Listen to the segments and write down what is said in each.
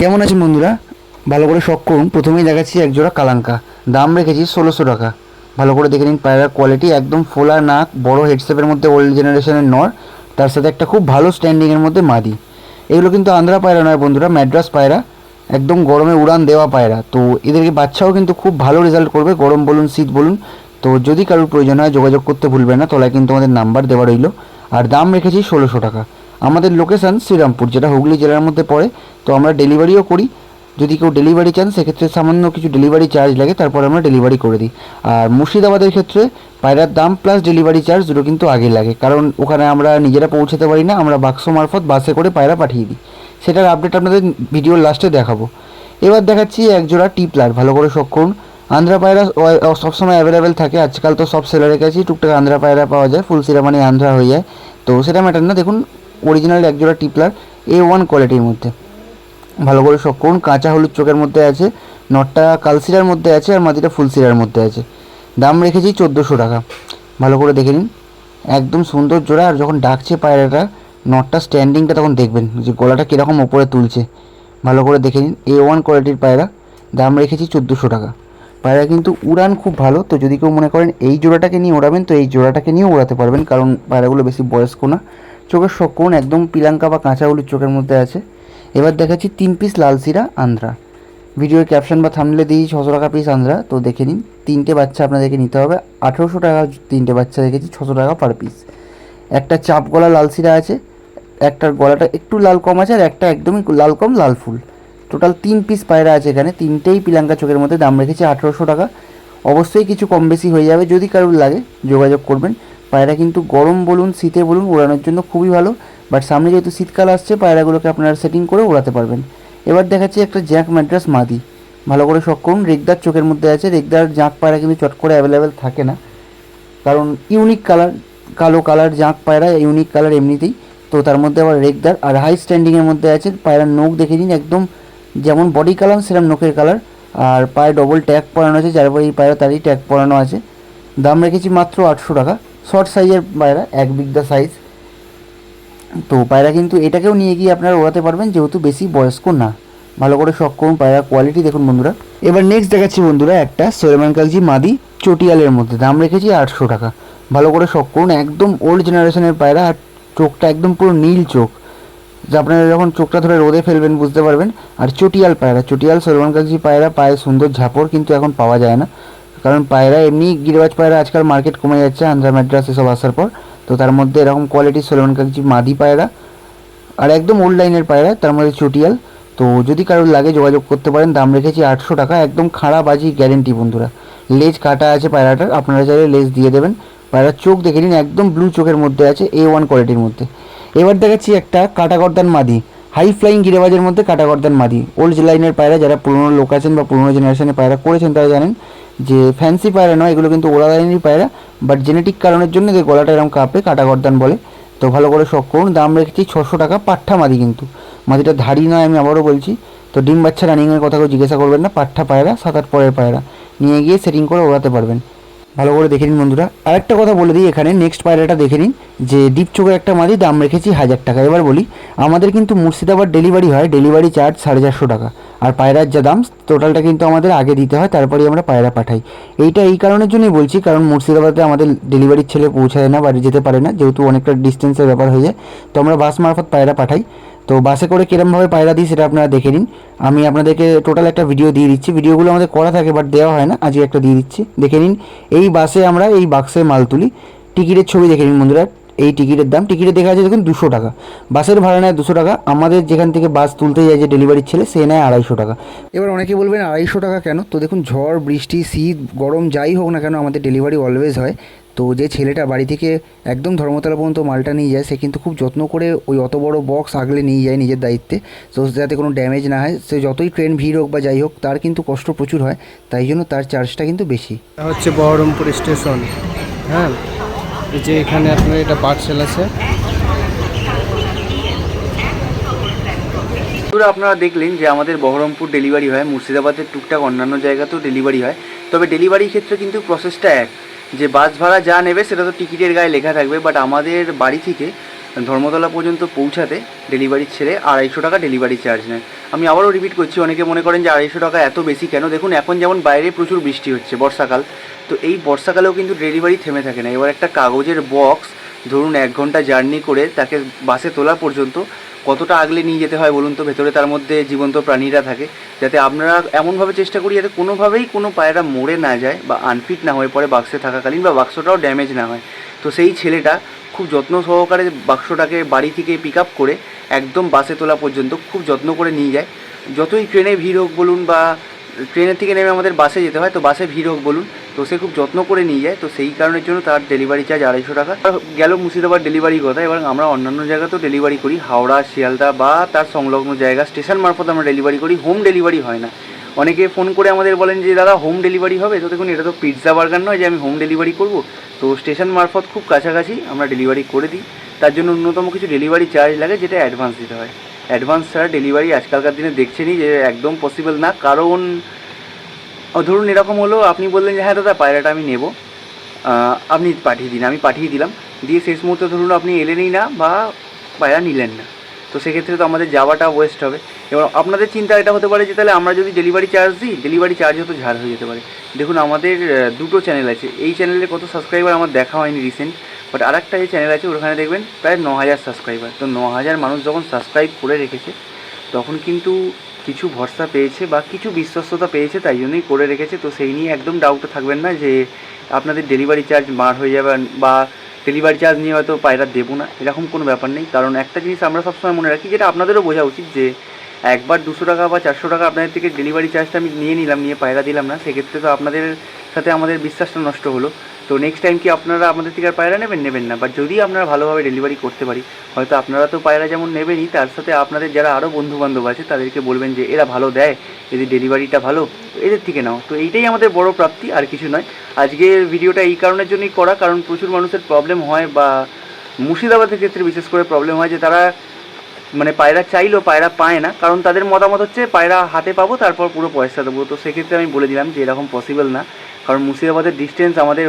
কেমন আছেন বন্ধুরা? ভালো করে শখ করুন। প্রথমেই দেখাচ্ছি এক জোড়া কালাঙ্কা, দাম রেখেছি 1600 টাকা। ভালো করে দেখে নিন পায়রার কোয়ালিটি, একদম ফোলা নাক, বড় হেডশেপের মধ্যে ওল্ড জেনারেশনের নর, তার সাথে একটা খুব ভালো স্ট্যান্ডিংয়ের মধ্যে মাদি। এগুলো কিন্তু আন্ধ্রা পায়রা নয় বন্ধুরা, ম্যাড্রাস পায়রা, একদম গরমে উড়ান দেওয়া পায়রা। তো এদেরকে বাচ্চাও কিন্তু খুব ভালো রেজাল্ট করবে, গরম বলুন শীত বলুন। তো যদি কারোর প্রয়োজন হয় যোগাযোগ করতে ভুলবেন না, তলায় কিন্তু আমাদের নাম্বার দেওয়া রইল। আর দাম রেখেছি 1600 টাকা। আমাদের লোকেশান শ্রীরামপুর, যেটা হুগলি জেলার মধ্যে পড়ে। তো আমরা ডেলিভারিও করি, যদি কেউ ডেলিভারি চান সেক্ষেত্রে সামান্য কিছু ডেলিভারি চার্জ লাগে, তারপর আমরা ডেলিভারি করে দিই। আর মুর্শিদাবাদের ক্ষেত্রে পায়রার দাম প্লাস ডেলিভারি চার্জ দুটো কিন্তু আগে লাগে, কারণ ওখানে আমরা নিজেরা পৌঁছাতে পারি না, আমরা বাক্স মারফত বাসে করে পায়রা পাঠিয়ে দিই। সেটার আপডেট আপনাদের ভিডিওর লাস্টে দেখাবো। এবার দেখাচ্ছি একজোড়া টিপলার, ভালো করে শখ করুন। আন্ধ্রা পায়রা সবসময় অ্যাভেলেবেল থাকে, আজকাল তো সব সেলারের কাছেই টুকটাক আন্ধ্রা পায়রা পাওয়া যায়, ফুলসিরা মানে আন্ধ্রা হয়ে যায়। তো সেটা ম্যাটার না, দেখুন অরিজিনাল একজোড়া টিপলার A1 কোয়ালিটির মধ্যে। ভালো করে শখ করুন, কাঁচা হলুদ চোখের মধ্যে আছে, নটটা কালসিরার মধ্যে আছে আর মাদিটা ফুলসিরার মধ্যে আছে। দাম রেখেছি 1400 টাকা। ভালো করে দেখে নিন, একদম সুন্দর জোড়া। আর যখন ডাকছে পায়রাটা, নটটা স্ট্যান্ডিংটা তখন দেখবেন যে গলাটা কীরকম ওপরে তুলছে। ভালো করে দেখে নিন, A1 কোয়ালিটির পায়রা, দাম রেখেছি 1400 টাকা। পায়রা কিন্তু উড়ান খুব ভালো। তো যদি কেউ মনে করেন এই জোড়াটাকে নিয়ে ওড়াবেন, তো এই জোড়াটাকে নিয়েও ওড়াতে পারবেন, কারণ পায়রাগুলো বেশি বয়স্ক না। চোখের শখ করুন, একদম পিলাঙ্কা বা কাঁচা হলুদ চোখের মধ্যে আছে। এবার দেখাচ্ছি 3 পিস লালসিরা আন্ধ্রা। ভিডিওর ক্যাপশন বা থাম্বনেলে দিই 600 টাকা পিস আন্ধ্রা। তো দেখে নিন, 3টে বাচ্চা আপনাদেরকে নিতে হবে 1800 টাকা। 3টে বাচ্চা রেখেছি 600 টাকা পার পিস। একটা চাপ গলা লালসিরা আছে, একটার গলাটা একটু লাল কম আছে, আর একটা একদমই লাল কম লাল ফুল। টোটাল 3 পিস পায়রা আছে এখানে, 3টেই পিলাঙ্কা চোখের মধ্যে। দাম রেখেছি 1800 টাকা। অবশ্যই কিছু কম বেশি হয়ে যাবে, যদি কারোর লাগে যোগাযোগ করবেন। পায়রা কিন্তু গরম বলুন শীতে বলুন ওড়ানোর জন্য খুবই ভালো। বাট সামনে যেহেতু শীতকাল আসছে, পায়রাগুলোকে আপনারা সেটিং করে ওড়াতে পারবেন। এবার দেখাচ্ছি একটা জ্যাক ম্যাড্রাস মাদি, ভালো করে শখ করুন। রেগদার চোখের মধ্যে আছে। রেগদার জাঁক পায়রা কিন্তু চট করে অ্যাভেলেবেল থাকে না, কারণ ইউনিক কালার, কালো কালার জাঁক পায়রা ইউনিক কালার এমনিতেই। তো তার মধ্যে আবার রেগদার আর হাই স্ট্যান্ডিংয়ের মধ্যে আছে। পায়রার নখ দেখে নিন, একদম যেমন বডি কালার সেরকম নখের কালার। আর পায়ে ডবল ট্যাগ পরানো আছে, যার পরে এই পায়রা তারই ট্যাগ পরানো আছে। দাম রেখেছি মাত্র 800 টাকা। শর্ট সাইজের পায়রা, 1 বিঘা সাইজ। তো পায়রা কিন্তু এটাকেও নিয়ে গিয়ে আপনারা ওড়াতে পারবেন, যেহেতু বেশি বয়স্ক না। ভালো করে শখ করুন, পায়রা কোয়ালিটি দেখুন বন্ধুরা। এবার নেক্সট দেখাচ্ছি বন্ধুরা একটা সোলেমান কালজি মাদি চটিয়ালের মধ্যে, দাম রেখেছি 800 টাকা। ভালো করে শখ করুন, একদম ওল্ড জেনারেশনের পায়রা। আর চোখটা একদম পুরো নীল চোখ, যে আপনারা যখন চোখটা ধরে রোদে ফেলবেন বুঝতে পারবেন। আর চটিয়াল পায়রা, চটিয়াল সোলেমান কালজি পায়রা, পায়ে সুন্দর ঝাপড়, কিন্তু এখন পাওয়া যায় না, কারণ পায়রা এমনি গিরিবাজ পায়রা আজকাল মার্কেট কমে যাচ্ছে আন্ধ্রা ম্যাড্রাস এসব আসার পর। তো তার মধ্যে এরকম কোয়ালিটির সোলেমান কালজি মাদি পায়রা, আর একদম ওল্ড লাইনের পায়রা, তার মধ্যে চটিয়াল। তো যদি কারোর লাগে যোগাযোগ করতে পারেন। দাম রেখেছি 800 টাকা। একদম খাড়া বাজি গ্যারেন্টি বন্ধুরা। লেজ কাটা আছে পায়রাটার, আপনারা চাইলে লেজ দিয়ে দেবেন। পায়রার চোখ দেখে নিন, একদম ব্লু চোখের মধ্যে আছে, A1 কোয়ালিটির মধ্যে। এবার দেখাচ্ছি একটা কাটাগর্দান মাদি, হাই ফ্লাইং গিরেবাজের মধ্যে কাটাগর্দান মাদি। ওল্ড লাইনের পায়রা, যারা পুরোনো লোক আছেন বা পুরোনো জেনারেশনে পায়রা করেছেন তারা জানেন যে ফ্যান্সি পায়রা নয়, এগুলো কিন্তু ওরা লাইনেরই পায়রা। বাট জেনেটিক কারণের জন্য যে গলাটা এরকম কাঁপে, কাটাগর্দান বলে। তো ভালো করে শখ করুন। দাম রেখেছি 600 টাকা। পাঠা মাদি কিন্তু, মাদিটা ধাড়ি নয়, আমি আবারও বলছি। তো ডিম বাচ্চা রানিংয়ের কথা কেউ জিজ্ঞাসা করবেন না। পাঠা পায়রা, 7-8 পরের পায়রা, নিয়ে গিয়ে সেটিং করে ওড়াতে পারবেন। ভালো করে দেখে নিন বন্ধুরা। আরেকটা কথা বলে দিই, এখানে নেক্সট পায়রাটা দেখে নিন, যে ডিপ চোখের একটা মাদি, দাম রেখেছি 1000 টাকা। এবার বলি, আমাদের কিন্তু মুর্শিদাবাদ ডেলিভারি হয়, ডেলিভারি চার্জ 450 টাকা। আর পায়রার যা দাম টোটালটা কিন্তু আমাদের আগে দিতে হয়, তারপরেই আমরা পায়রা পাঠাই। এইটা এই কারণের জন্যই বলছি, কারণ মুর্শিদাবাদে আমাদের ডেলিভারির ছেলে পৌঁছায় না, বাড়ি যেতে পারে না, যেহেতু অনেকটা ডিস্টেন্সের ব্যাপার হয়ে যায়। তো আমরা বাস মারফত পায়রা পাঠাই। তো বাসে করে কীরমভাবে পায়রা দিই সেটা আপনারা দেখে নিন। আমি আপনাদেরকে টোটাল একটা ভিডিও দিয়ে দিচ্ছি, ভিডিওগুলো আমাদের করা থাকে বাট দেওয়া হয় না, আজকে একটা দিয়ে দিচ্ছি, দেখে নিন। এই বাসে আমরা এই বাক্সে মাল তুলি। টিকিটের ছবি দেখে নিন বন্ধুরা। এই টিকিটের দাম, টিকিটে দেখা আছে দেখুন 200 টাকা। বাসের ভাড়া নেয় 200 টাকা। আমাদের যেখান থেকে বাস তুলতে যায় যে ডেলিভারির ছেলে, সে নেয় 250 টাকা। এবার অনেকে বলবেন 250 টাকা কেন? তো দেখুন, ঝড় বৃষ্টি শীত গরম যাই হোক না কেন, আমাদের ডেলিভারি অলওয়েজ হয়। তো যে ছেলেটা বাড়ি থেকে একদম ধর্মতলা পর্যন্ত মালটা নিয়ে যায়, সে কিন্তু খুব যত্ন করে ওই অত বড় বক্স আগলে নিয়ে যায় নিজের দায়িত্বে। তো যাতে কোনো ড্যামেজ না হয়, সে যতই ট্রেন ভিড় হোক বা যাই হোক, তার কিন্তু কষ্ট প্রচুর হয়, তাই জন্য তার চার্জটা কিন্তু বেশি। হচ্ছে বহরমপুর স্টেশন। হ্যাঁ, এই যে এখানে আপনার এটা পার্সেল আছে। আপনারা দেখলেন যে আমাদের বহরমপুর ডেলিভারি হয়, মুর্শিদাবাদের টুকটাক অন্যান্য জায়গাতেও ডেলিভারি হয়। তবে ডেলিভারির ক্ষেত্রে কিন্তু প্রসেসটা এক, যে বাস ভাড়া যা নেবে সেটা তো টিকিটের গায়ে লেখা থাকবে। বাট আমাদের বাড়ি থেকে ধর্মতলা পর্যন্ত পৌঁছাতে ডেলিভারি ছেড়ে 250 টাকা ডেলিভারি চার্জ নেয়। আমি আবারও রিপিট করছি, অনেকে মনে করেন যে 250 টাকা এত বেশি কেন। দেখুন এখন যেমন বাইরে প্রচুর বৃষ্টি হচ্ছে, বর্ষাকাল, তো এই বর্ষাকালেও কিন্তু ডেলিভারি থেমে থাকে না। এবার একটা কাগজের বক্স ধরুন 1 ঘন্টা জার্নি করে তাকে বাসে তোলা পর্যন্ত কতটা আগলে নিয়ে যেতে হয় বলুন তো। ভেতরে তার মধ্যে জীবন্ত প্রাণীরা থাকে, যাতে আপনারা এমনভাবে চেষ্টা করি যাতে কোনোভাবেই কোনো পায়রা মরে না যায় বা আনফিট না হয়ে পড়ে বাক্সে থাকাকালীন, বা বাক্সটাও ড্যামেজ না হয়। তো সেই ছেলেটা খুব যত্ন সহকারে বাক্সটাকে বাড়ি থেকে পিক আপ করে একদম বাসে তোলা পর্যন্ত খুব যত্ন করে নিয়ে যায়। যতই ট্রেনে ভিড় হোক বলুন, বা ট্রেনের থেকে নেমে আমাদের বাসে যেতে হয়, তো বাসে ভিড় হোক বলুন, তো সে খুব যত্ন করে নিয়ে যায়। তো সেই কারণের জন্য তার ডেলিভারি চার্জ 250 টাকা। গেল মুর্শিদাবাদ ডেলিভারি কথা, এবার আমরা অন্যান্য জায়গাতেও ডেলিভারি করি, হাওড়া, শিয়ালদা বা তার সংলগ্ন জায়গা স্টেশন মারফত আমরা ডেলিভারি করি, হোম ডেলিভারি হয় না। অনেকে ফোন করে আমাদের বলেন যে দাদা হোম ডেলিভারি হবে, তো দেখুন এটা তো পিৎজা বার্গার নয় যে আমি হোম ডেলিভারি করব। তো স্টেশন মারফত খুব কাছাকাছি আমরা ডেলিভারি করে দিই। তার জন্য ন্যূনতম কিছু ডেলিভারি চার্জ লাগে, যেটা অ্যাডভান্স দিতে হয়। অ্যাডভান্স ছাড়া ডেলিভারি আজকালকার দিনে দেখছেনই যে একদম পসিবল না। কারণ ধরুন এরকম হলো, আপনি বললেন যে হ্যাঁ দাদা পায়রাটা আমি নেব, আপনি পাঠিয়ে দিন, আমি পাঠিয়ে দিলাম, দিয়ে শেষ মুহূর্তে ধরুন আপনি এলেনই না বা পায়রা নিলেন না, তো সেক্ষেত্রে তো আমাদের যাওয়াটা ওয়েস্ট হবে। এবার আপনাদের চিন্তা এটা হতে পারে যে তাহলে আমরা যদি ডেলিভারি চার্জ দিই, ডেলিভারি চার্জ হয়তো ঝাড় হয়ে যেতে পারে। দেখুন আমাদের 2টো চ্যানেল আছে, এই চ্যানেলে কত সাবস্ক্রাইবার আমার দেখা হয়নি রিসেন্ট, বাট আর একটা যে চ্যানেল আছে ওখানে দেখবেন প্রায় 9000 সাবস্ক্রাইবার। তো 9000 মানুষ যখন সাবস্ক্রাইব করে রেখেছে, তখন কিন্তু কিছু ভরসা পেয়েছে বা কিছু বিশ্বস্ততা পেয়েছে, তাই জন্যই করে রেখেছে। তো সেই নিয়ে একদম ডাউটে থাকবেন না যে আপনাদের ডেলিভারি চার্জ মার হয়ে যাবে বা ডেলিভারি চার্জ নিয়ে হয়তো পায়রা দেবো না, এরকম কোনো ব্যাপার নেই। কারণ একটা জিনিস আমরা সবসময় মনে রাখি, যেটা আপনাদেরও বোঝা উচিত, যে একবার 200 টাকা বা 400 টাকা আপনাদের থেকে ডেলিভারি চার্জটা আমি নিয়ে নিলাম, নিয়ে পায়রা দিলাম না, সেক্ষেত্রে তো আপনাদের সাথে আমাদের বিশ্বাসটা নষ্ট হলো। তো নেক্সট টাইম কি আপনারা আমাদের থেকে আর পায়রা নেবেন না। বাট যদি আপনারা ভালোভাবে ডেলিভারি করতে পারি, হয়তো আপনারা তো পায়রা যেমন নেবেনই, তার সাথে আপনাদের যারা আরও বন্ধুবান্ধব আছে তাদেরকে বলবেন যে এরা ভালো দেয়, এদের ডেলিভারিটা ভালো, এদের থেকে নাও। তো এইটাই আমাদের বড় প্রাপ্তি, আর কিছু নয়। আজকের ভিডিওটা এই কারণের জন্যই করা, কারণ প্রচুর মানুষের প্রবলেম হয়, বা মুর্শিদাবাদের ক্ষেত্রে বিশেষ করে প্রবলেম হয়, যে তারা মানে পায়রা চাইলেও পায়রা পায় না, কারণ তাদের মতামত হচ্ছে পায়রা হাতে পাবো তারপর পুরো পয়সা দেবো। তো সেক্ষেত্রে আমি বলে দিলাম যে এরকম পসিবল না, কারণ মুর্শিদাবাদের ডিস্টেন্স আমাদের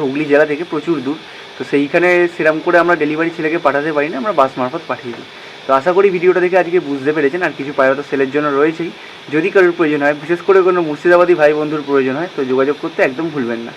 হুগলি জেলা থেকে প্রচুর দূর। তো সেইখানে সেরকম করে আমরা ডেলিভারি ছেলেকে পাঠাতে পারি না, আমরা বাস মারফত পাঠিয়ে দিই। তো আশা করি ভিডিওটা দেখে আজকে বুঝতে পেরেছেন। আর কিছু পায়রা তো সেলের জন্য রয়েছেই, যদি কারোর প্রয়োজন হয়, বিশেষ করে কোনো মুর্শিদাবাদী ভাই বন্ধুর প্রয়োজন হয়, তো যোগাযোগ করতে একদম ভুলবেন না।